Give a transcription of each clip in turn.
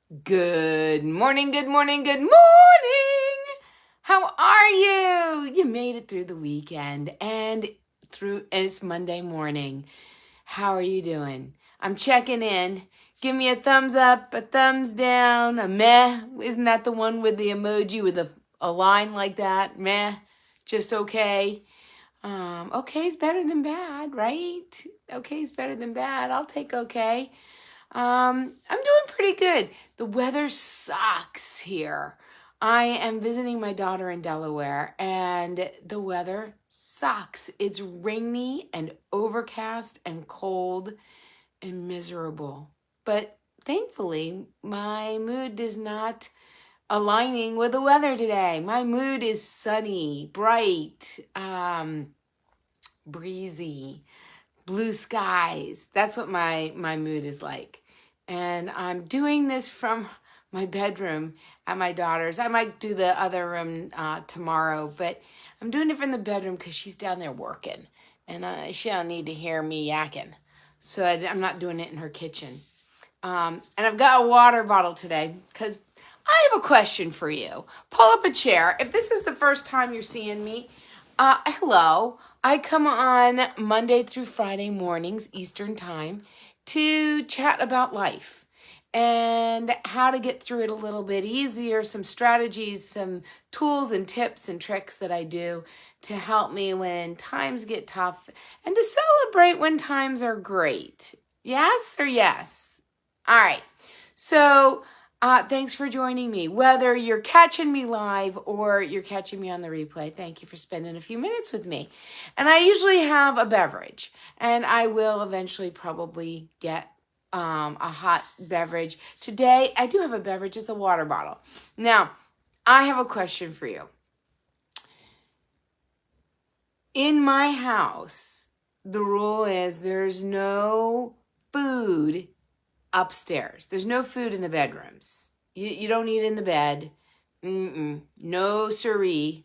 Good morning, good morning, good morning. How are you? You made it through the weekend and it's Monday morning. How are you doing? I'm checking in. Give me a thumbs up, a thumbs down, a meh. Isn't that the one with the emoji with a line like that? Meh. Just okay. Okay is better than bad, right? Okay is better than bad. I'll take okay. I'm doing pretty good. The weather sucks here. I am visiting my daughter in Delaware, and the weather sucks. It's rainy and overcast and cold and miserable. But thankfully, my mood is not aligning with the weather today. My mood is sunny, bright, breezy, blue skies. That's what my mood is like. And I'm doing this from my bedroom at my daughter's. I might do the other room tomorrow, but I'm doing it from the bedroom because she's down there working. And she don't need to hear me yakking. So I'm not doing it in her kitchen. And I've got a water bottle today because I have a question for you. Pull up a chair. If this is the first time you're seeing me, hello. I come on Monday through Friday mornings, Eastern Time, to chat about life and how to get through it a little bit easier, some strategies, some tools and tips and tricks that I do to help me when times get tough and to celebrate when times are great. Yes or yes? All right. So, thanks for joining me. Whether you're catching me live or you're catching me on the replay, thank you for spending a few minutes with me. And I usually have a beverage, and I will eventually probably get a hot beverage. Today, I do have a beverage. It's a water bottle. Now, I have a question for you. In my house, the rule is there's no food upstairs. There's no food in the bedrooms. You don't eat in the bed. No siree.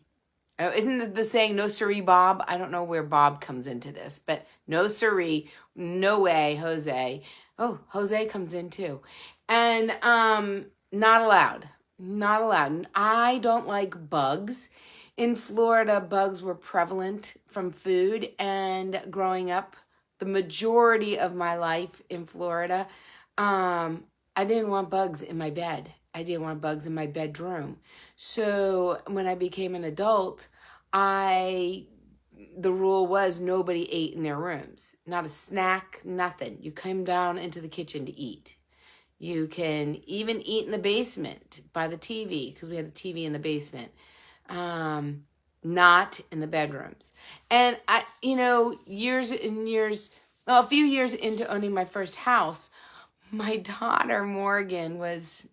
Oh, isn't the saying no siree, Bob? I don't know where Bob comes into this, but no siree, no way, Jose. Oh, Jose comes in too. And not allowed. Not allowed. And I don't like bugs. In Florida, bugs were prevalent from food, and growing up, the majority of my life in Florida, I didn't want bugs in my bed. I didn't want bugs in my bedroom. So when I became an adult, the rule was nobody ate in their rooms. Not a snack, nothing. You came down into the kitchen to eat. You can even eat in the basement by the TV, because we had a TV in the basement. Not in the bedrooms. And years and years, well, a few years into owning my first house, my daughter Morgan was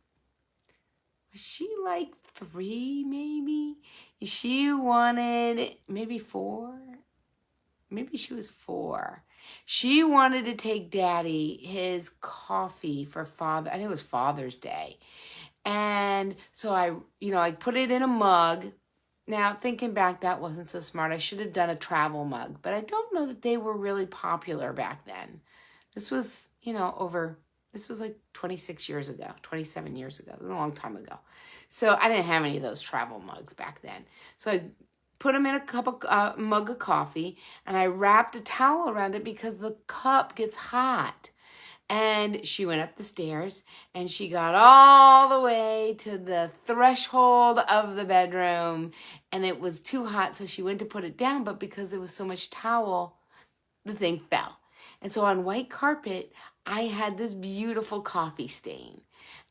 she like 3 maybe? She wanted maybe 4. Maybe she was 4. She wanted to take Daddy his coffee for I think it was Father's Day. And so I put it in a mug. Now, thinking back, that wasn't so smart. I should have done a travel mug, but I don't know that they were really popular back then. This was, this was like 26 years ago, 27 years ago. It was a long time ago. So I didn't have any of those travel mugs back then. So I put them in a mug of coffee, and I wrapped a towel around it because the cup gets hot. And she went up the stairs, and she got all the way to the threshold of the bedroom, and it was too hot, so she went to put it down, but because there was so much towel, the thing fell. And so on white carpet, I had this beautiful coffee stain.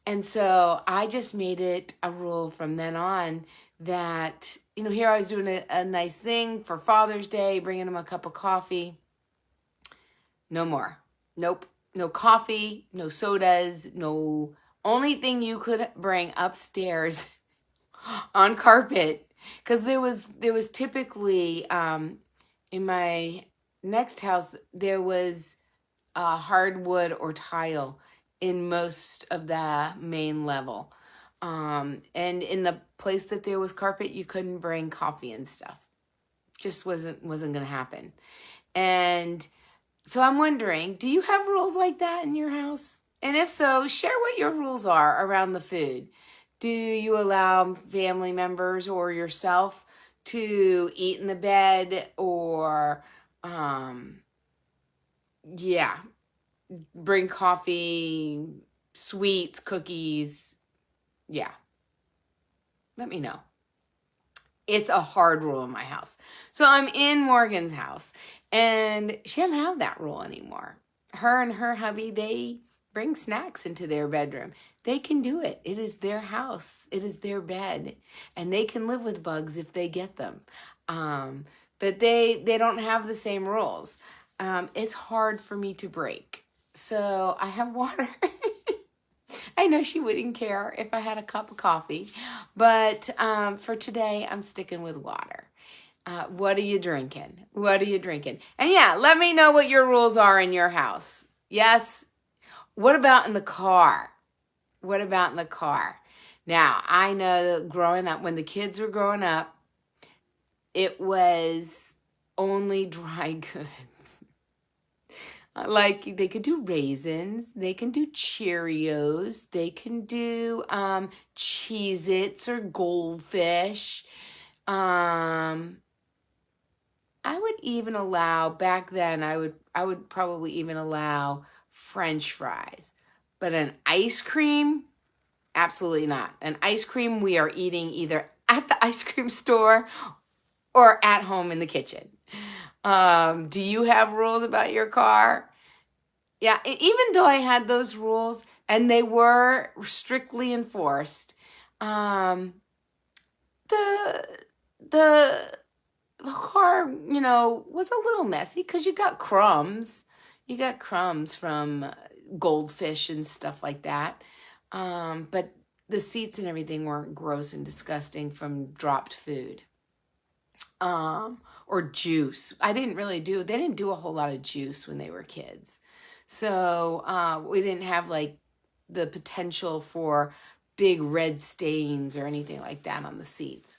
And so I just made it a rule from then on that, here I was doing a nice thing for Father's Day, bringing him a cup of coffee. No more. Nope. No coffee, no sodas, no. Only thing you could bring upstairs on carpet, because there was typically in my next house there was hardwood or tile in most of the main level, and in the place that there was carpet, you couldn't bring coffee and stuff. Just wasn't gonna happen. And so I'm wondering, do you have rules like that in your house? And if so, share what your rules are around the food. Do you allow family members or yourself to eat in the bed, or, yeah, bring coffee, sweets, cookies? Yeah, let me know. It's a hard rule in my house. So I'm in Morgan's house, and she doesn't have that rule anymore. Her and her hubby, they bring snacks into their bedroom. They can do it. It is their house. It is their bed, and they can live with bugs if they get them. Um, but they don't have the same rules. It's hard for me to break. So I have water. I know she wouldn't care if I had a cup of coffee, but for today, I'm sticking with water. What are you drinking? What are you drinking? And yeah, let me know what your rules are in your house. Yes. What about in the car? What about in the car? Now, I know that growing up, when the kids were growing up, it was only dry goods. Like they could do raisins, they can do Cheerios, they can do Cheez-Its or Goldfish. I would even allow, back then I would probably even allow French fries. But an ice cream, absolutely not. An ice cream we are eating either at the ice cream store or at home in the kitchen. Do you have rules about your car? Yeah, even though I had those rules and they were strictly enforced, um, the the car, was a little messy because you got crumbs. You got crumbs from goldfish and stuff like that. But the seats and everything weren't gross and disgusting from dropped food. Or juice. They didn't do a whole lot of juice when they were kids. So we didn't have like the potential for big red stains or anything like that on the seats.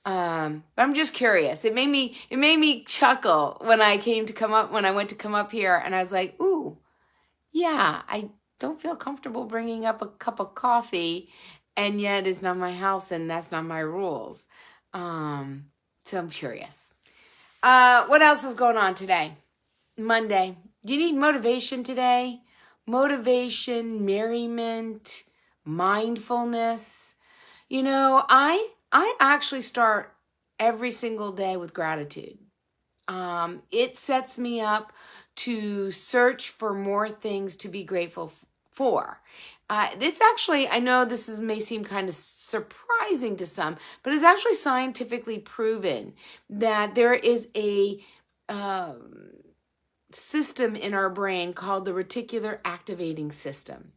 But I'm just curious. It made me chuckle when I went to come up here, and I was like, ooh, yeah, I don't feel comfortable bringing up a cup of coffee, and yet it's not my house and that's not my rules. So I'm curious. What else is going on today? Monday. Do you need motivation today? Motivation, merriment, mindfulness. I actually start every single day with gratitude. It sets me up to search for more things to be grateful for. It's actually, I know may seem kind of surprising to some, but it's actually scientifically proven that there is a system in our brain called the reticular activating system.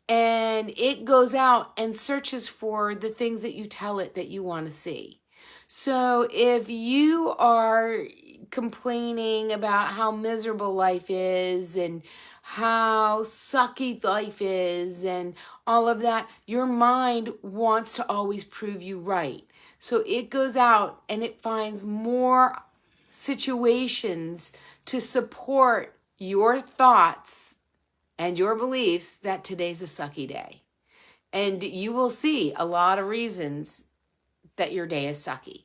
And it goes out and searches for the things that you tell it that you want to see. So if you are complaining about how miserable life is and how sucky life is and all of that, your mind wants to always prove you right. So it goes out and it finds more situations to support your thoughts and your beliefs that today's a sucky day. And you will see a lot of reasons that your day is sucky.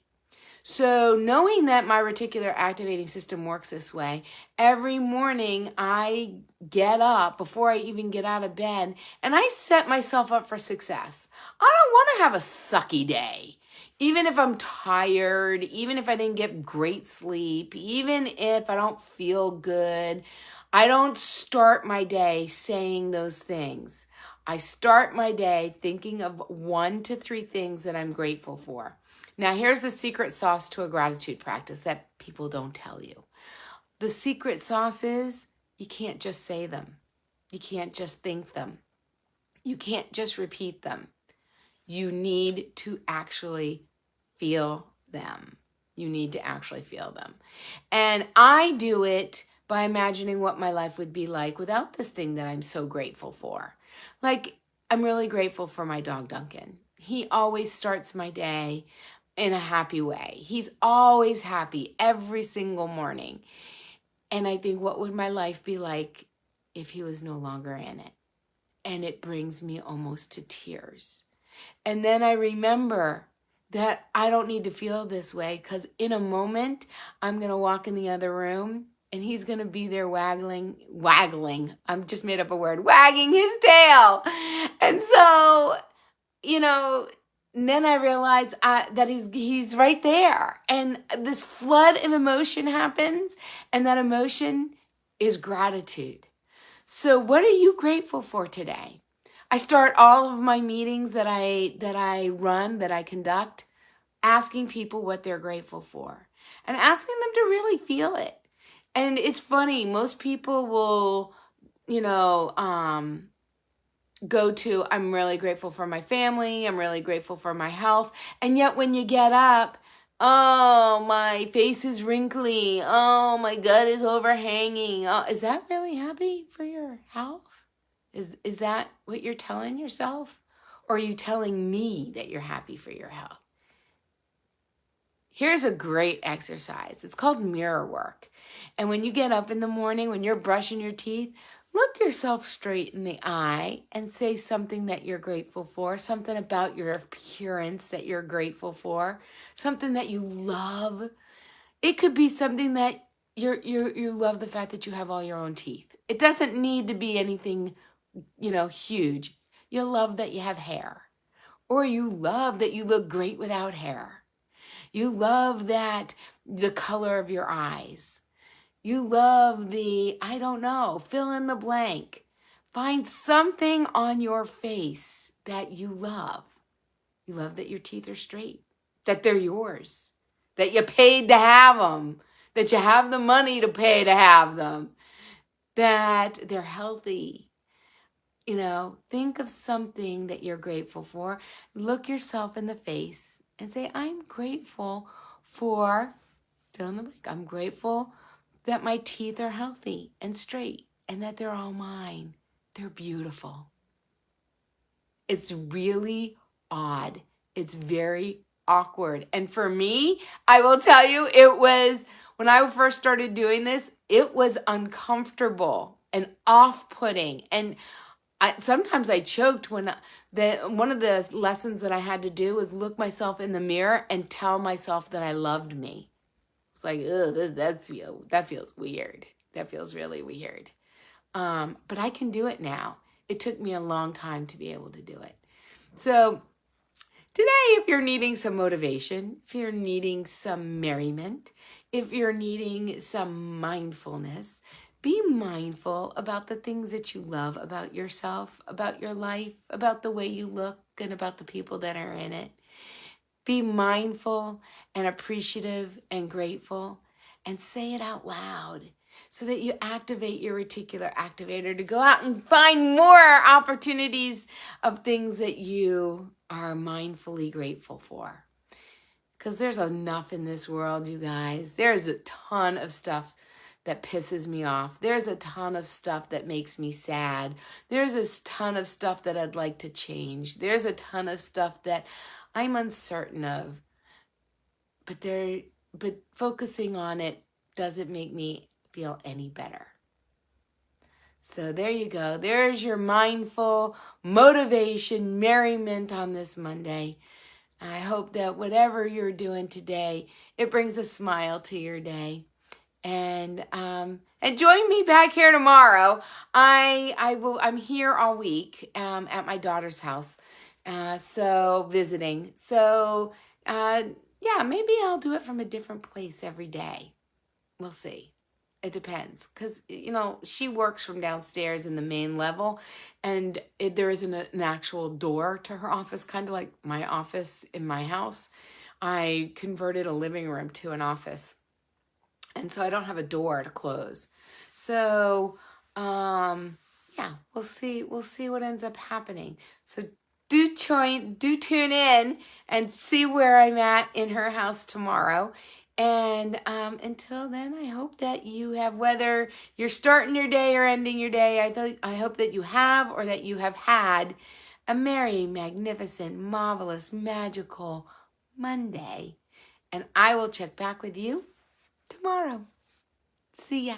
So knowing that my reticular activating system works this way, every morning I get up before I even get out of bed and I set myself up for success. I don't want to have a sucky day. Even if I'm tired, even if I didn't get great sleep, even if I don't feel good, I don't start my day saying those things. I start my day thinking of 1 to 3 things that I'm grateful for. Now, here's the secret sauce to a gratitude practice that people don't tell you. The secret sauce is you can't just say them. You can't just think them. You can't just repeat them. You need to actually feel them. You need to actually feel them. And I do it by imagining what my life would be like without this thing that I'm so grateful for. Like, I'm really grateful for my dog, Duncan. He always starts my day in a happy way. He's always happy every single morning. And I think, what would my life be like if he was no longer in it? and it brings me almost to tears. And then I remember that I don't need to feel this way, because in a moment, I'm going to walk in the other room and he's going to be there waggling, I'm just made up a word, wagging his tail. And so, then I realized that he's right there. And this flood of emotion happens, and that emotion is gratitude. So what are you grateful for today? I start all of my meetings that I conduct, asking people what they're grateful for and asking them to really feel it. And it's funny, most people will, go to, I'm really grateful for my family, I'm really grateful for my health. And yet when you get up, oh, my face is wrinkly. Oh, my gut is overhanging. Oh, is that really happy for your health? Is that what you're telling yourself? Or are you telling me that you're happy for your health? Here's a great exercise. It's called mirror work. And when you get up in the morning, when you're brushing your teeth, look yourself straight in the eye and say something that you're grateful for, something about your appearance that you're grateful for, something that you love. It could be something that you love, the fact that you have all your own teeth. It doesn't need to be anything, huge. You love that you have hair, or you love that you look great without hair. You love that the color of your eyes. You love I don't know, fill in the blank. Find something on your face that you love. You love that your teeth are straight, that they're yours, that you paid to have them, that you have the money to pay to have them, that they're healthy. Think of something that you're grateful for. Look yourself in the face and say, I'm grateful for, fill in the blank. I'm grateful that my teeth are healthy and straight and that they're all mine. They're beautiful. It's really odd. It's very awkward. And for me, I will tell you, it was, when I first started doing this, it was uncomfortable and off-putting. And sometimes I choked when one of the lessons that I had to do was look myself in the mirror and tell myself that I loved me. It's like, ugh, that feels weird. That feels really weird. But I can do it now. It took me a long time to be able to do it. So today, if you're needing some motivation, if you're needing some merriment, if you're needing some mindfulness, be mindful about the things that you love about yourself, about your life, about the way you look, and about the people that are in it. Be mindful and appreciative and grateful, and say it out loud so that you activate your reticular activator to go out and find more opportunities of things that you are mindfully grateful for. Because there's enough in this world, you guys. There's a ton of stuff that pisses me off. There's a ton of stuff that makes me sad. There's a ton of stuff that I'd like to change. There's a ton of stuff that I'm uncertain of. But focusing on it doesn't make me feel any better. So there you go. There's your mindful motivation, merriment on this Monday. I hope that whatever you're doing today, it brings a smile to your day. And join me back here tomorrow. I'm here all week at my daughter's house, so visiting. So yeah, maybe I'll do it from a different place every day. We'll see. It depends, because she works from downstairs in the main level, and there isn't an actual door to her office, kind of like my office in my house. I converted a living room to an office, and so I don't have a door to close. So yeah, we'll see what ends up happening. So do tune in and see where I'm at in her house tomorrow. And until then, I hope that you have, whether you're starting your day or ending your day, I hope that you have, or that you have had, a merry, magnificent, marvelous, magical Monday. And I will check back with you tomorrow. See ya.